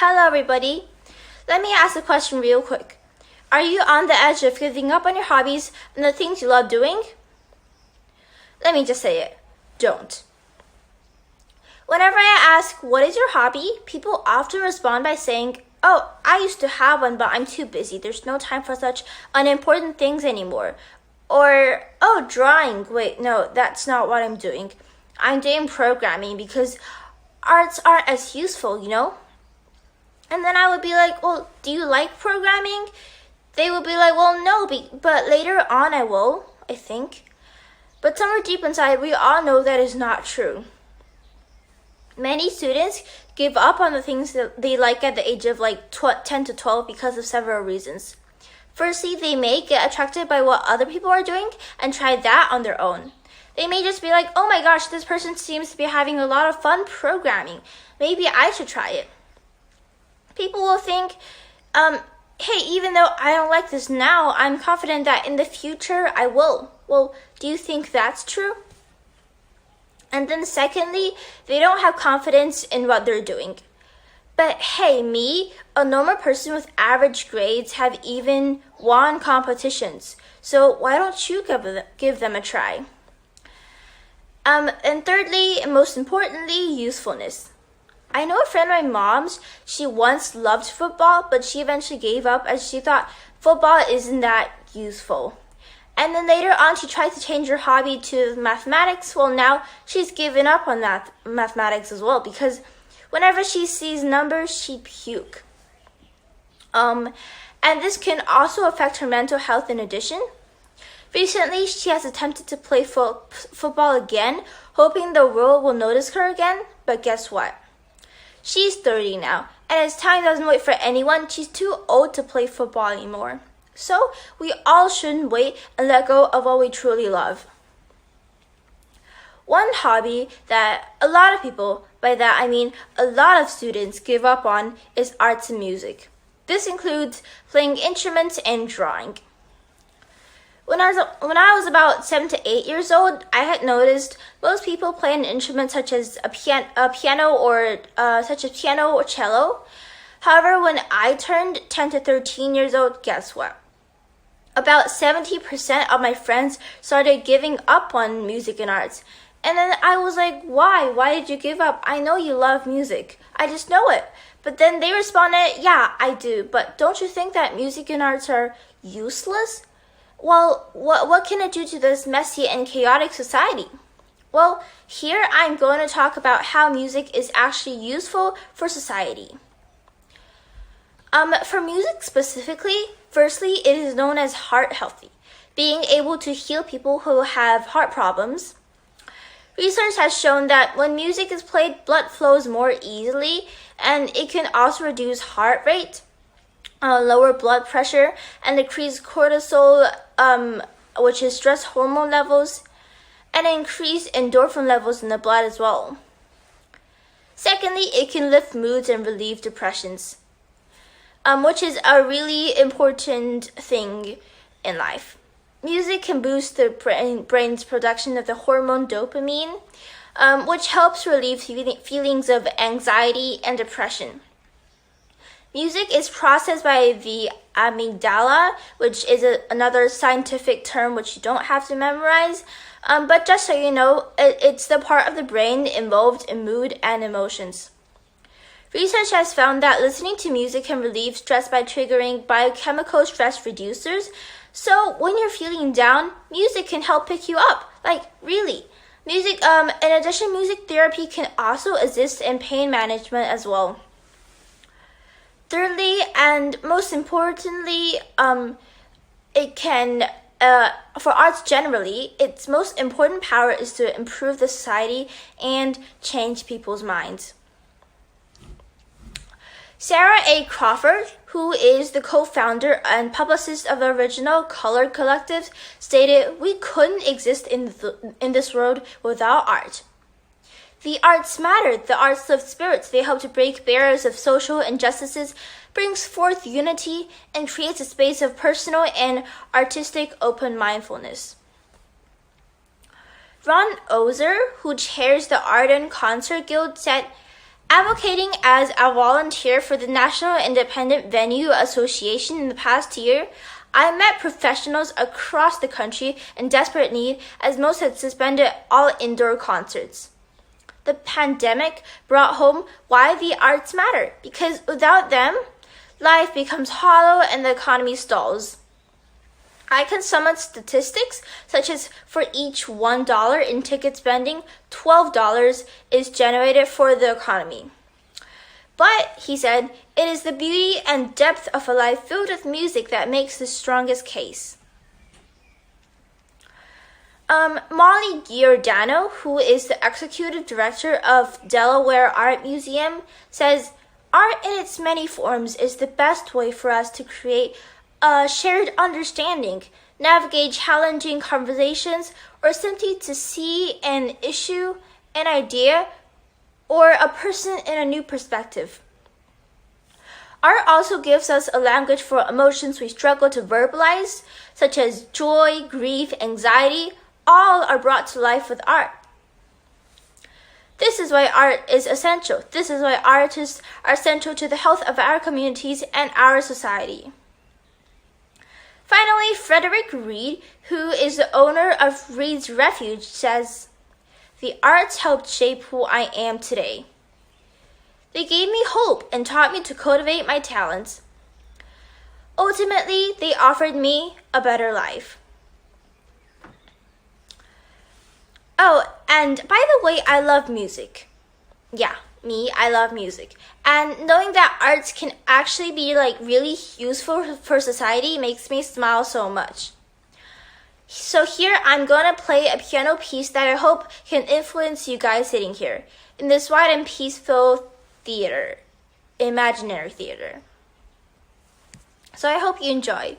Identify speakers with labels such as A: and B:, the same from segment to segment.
A: Hello, everybody. Let me ask a question real quick. Are you on the edge of giving up on your hobbies and the things you love doing? Let me just say it. Don't. Whenever I ask, what is your hobby? People often respond by saying, oh, I used to have one, but I'm too busy. There's no time for such unimportant things anymore. Or, oh, drawing. Wait, no, that's not what I'm doing. I'm doing programming because arts aren't as useful, you know? And then I would be like, well, do you like programming? They would be like, well, no, but later on I will, I think. But somewhere deep inside, we all know that is not true. Many students give up on the things that they like at the age of 10 to 12 because of several reasons. Firstly, they may get attracted by what other people are doing and try that on their own. They may just be like, oh my gosh, this person seems to be having a lot of fun programming. Maybe I should try it. People will think, hey, even though I don't like this now, I'm confident that in the future I will. Well, do you think that's true? And then secondly, they don't have confidence in what they're doing. But hey, me, a normal person with average grades, have even won competitions. So why don't you give them a try? And thirdly, and most importantly, usefulness. I know a friend of my mom's, she once loved football, but she eventually gave up as she thought football isn't that useful. And then later on, she tried to change her hobby to mathematics. Well, now she's given up on mathematics as well because whenever she sees numbers, she puke. And this can also affect her mental health in addition. Recently, she has attempted to play football again, hoping the world will notice her again. But guess what? She's 30 now, and as time doesn't wait for anyone, she's too old to play football anymore. So we all shouldn't wait and let go of what we truly love. One hobby that a lot of people, by that I mean a lot of students, give up on is arts and music. This includes playing instruments and drawing. When I was about 7 to 8 years old, I had noticed most people play an instrument such as a piano or cello. However, when I turned 10 to 13 years old, guess what? About 70% of my friends started giving up on music and arts. And then I was like, why? Why did you give up? I know you love music. I just know it. But then they responded, yeah, I do. But don't you think that music and arts are useless? Well, what can it do to this messy and chaotic society? Well, here I'm going to talk about how music is actually useful for society. For music specifically, firstly, it is known as heart healthy, being able to heal people who have heart problems. Research has shown that when music is played, blood flows more easily, and it can also reduce heart rate, lower blood pressure, and decrease cortisol, which is stress hormone levels, and increase endorphin levels in the blood as well. Secondly, it can lift moods and relieve depressions, which is a really important thing in life. Music can boost the brain's production of the hormone dopamine, which helps relieve feelings of anxiety and depression. Music is processed by the amygdala, which is another scientific term which you don't have to memorize. But just so you know, it's the part of the brain involved in mood and emotions. Research has found that listening to music can relieve stress by triggering biochemical stress reducers. So when you're feeling down, music can help pick you up. Like, really. Music, in addition, music therapy can also assist in pain management as well. Thirdly, and most importantly, it can, for arts generally, its most important power is to improve the society and change people's minds. Sarah A. Crawford, who is the co-founder and publicist of the original Color Collective, stated, "We couldn't exist in this world without art. The arts matter. The arts lift spirits. They help to break barriers of social injustices, brings forth unity, and creates a space of personal and artistic open mindfulness." Ron Ozer, who chairs the Art and Concert Guild, said, Advocating as a volunteer for the National Independent Venue Association in the past year, I met professionals across the country in desperate need as most had suspended all indoor concerts. The pandemic brought home why the arts matter, because without them, life becomes hollow and the economy stalls. I can summon statistics such as for each $1 in ticket spending, $12 is generated for the economy. But, he said, it is the beauty and depth of a life filled with music that makes the strongest case. Molly Giordano, who is the executive director of Delaware Art Museum, says, art in its many forms is the best way for us to create a shared understanding, navigate challenging conversations, or simply to see an issue, an idea, or a person in a new perspective. Art also gives us a language for emotions we struggle to verbalize, such as joy, grief, anxiety. All are brought to life with art. This is why art is essential. This is why artists are central to the health of our communities and our society. Finally, Frederick Reed, who is the owner of Reed's Refuge, says, the arts helped shape who I am today. They gave me hope and taught me to cultivate my talents. Ultimately, they offered me a better life. Oh, and by the way, I love music. Yeah, I love music. And knowing that arts can actually be really useful for society makes me smile so much. So here I'm gonna play a piano piece that I hope can influence you guys sitting here in this wide and peaceful theater, imaginary theater. So I hope you enjoy.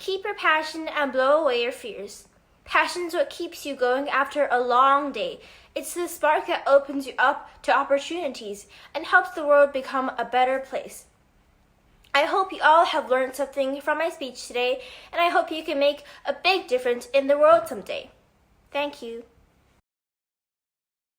A: Keep your passion and blow away your fears. Passion's what keeps you going after a long day. It's the spark that opens you up to opportunities and helps the world become a better place. I hope you all have learned something from my speech today, and I hope you can make a big difference in the world someday. Thank you.